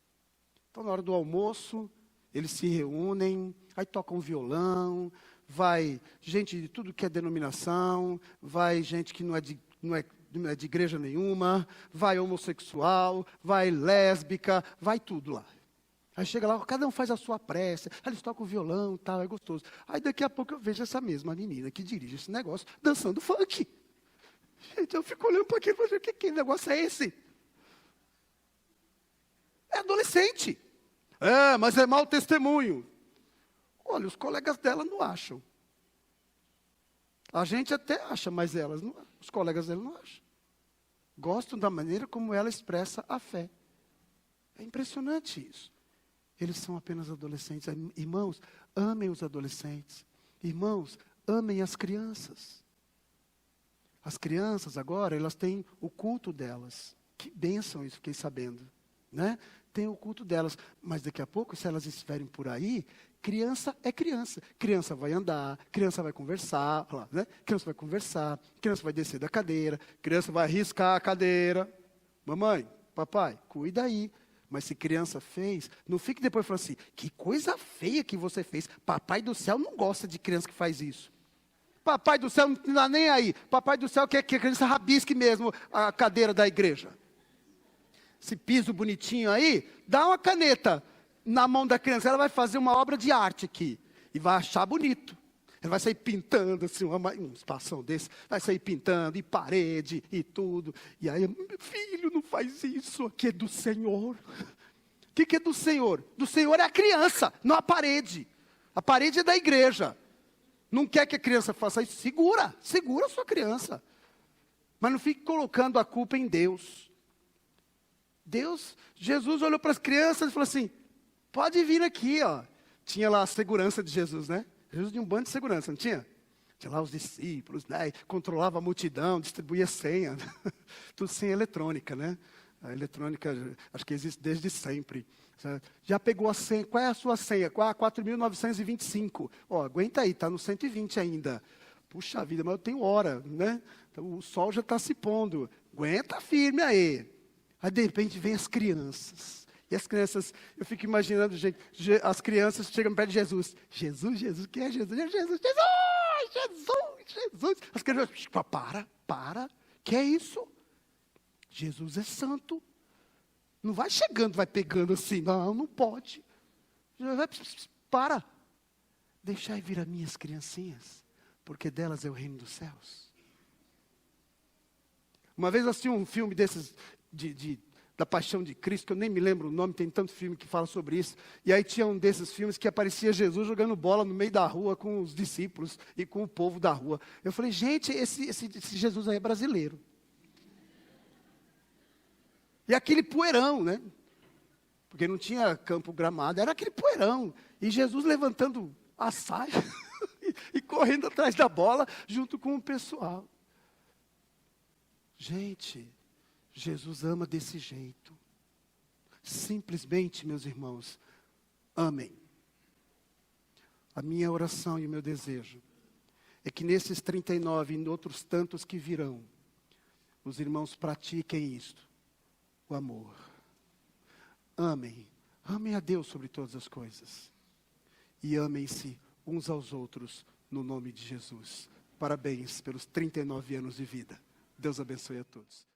Então, na hora do almoço, eles se reúnem, aí tocam violão, vai gente de tudo que é denominação, vai gente que não é de igreja nenhuma, vai homossexual, vai lésbica, vai tudo lá. Aí chega lá, cada um faz a sua prece, aí eles tocam violão e tal, é gostoso. Aí daqui a pouco eu vejo essa mesma menina que dirige esse negócio, dançando funk. Gente, eu fico olhando para aquilo e falo, que negócio é esse? É adolescente. É, mas é mau testemunho. Olha, os colegas dela não acham. A gente até acha, mas elas não, os colegas dela não acham. Gostam da maneira como ela expressa a fé. É impressionante isso. Eles são apenas adolescentes. Irmãos, amem os adolescentes. Irmãos, amem as crianças. As crianças agora, elas têm o culto delas. Que bênção isso, fiquei sabendo. Né? Tem o culto delas. Mas daqui a pouco, se elas estiverem por aí, criança é criança. Criança vai andar, criança vai conversar. Né? Criança vai conversar, criança vai descer da cadeira, criança vai riscar a cadeira. Mamãe, papai, cuida aí. Mas se criança fez, não fique depois falando assim, que coisa feia que você fez. Papai do céu não gosta de criança que faz isso. Papai do céu não está nem aí. Papai do céu quer que a criança rabisque mesmo a cadeira da igreja. Esse piso bonitinho aí, dá uma caneta na mão da criança. Ela vai fazer uma obra de arte aqui. E vai achar bonito. Ela vai sair pintando, assim, um espação desse, vai sair pintando, e parede, e tudo. E aí, filho, não faz isso, aqui é do Senhor. O que é do Senhor? Do Senhor é a criança, não a parede. A parede é da igreja. Não quer que a criança faça isso? Segura a sua criança. Mas não fique colocando a culpa em Deus. Jesus olhou para as crianças e falou assim, pode vir aqui, ó. Tinha lá a segurança de Jesus, né? Jesus tinha um bando de segurança, não tinha? Tinha lá os discípulos, né? Controlava a multidão, distribuía senha. Tudo senha eletrônica, né? A eletrônica, acho que existe desde sempre. Já pegou a senha? Qual é a sua senha? 4.925. Ó, aguenta aí, está no 120 ainda. Puxa vida, mas eu tenho hora, né? Então, o sol já está se pondo. Aguenta firme aí. Aí, de repente, vem as crianças. E as crianças, eu fico imaginando, gente, as crianças chegam perto de Jesus. Jesus, quem é Jesus? Jesus. As crianças, para. Que é isso? Jesus é santo. Não vai chegando, vai pegando assim. Não pode. Para. Deixai vir as minhas criancinhas, porque delas é o reino dos céus. Uma vez eu assisti um filme desses, da Paixão de Cristo, que eu nem me lembro o nome, tem tanto filme que fala sobre isso. E aí tinha um desses filmes que aparecia Jesus jogando bola no meio da rua com os discípulos e com o povo da rua. Eu falei, gente, esse Jesus aí é brasileiro. E aquele poeirão, né? Porque não tinha campo gramado, era aquele poeirão. E Jesus levantando a saia e correndo atrás da bola junto com o pessoal. Gente, Jesus ama desse jeito. Simplesmente, meus irmãos, amem. A minha oração e o meu desejo é que nesses 39 e em outros tantos que virão, os irmãos pratiquem isto, o amor. Amem a Deus sobre todas as coisas. E amem-se uns aos outros no nome de Jesus. Parabéns pelos 39 anos de vida. Deus abençoe a todos.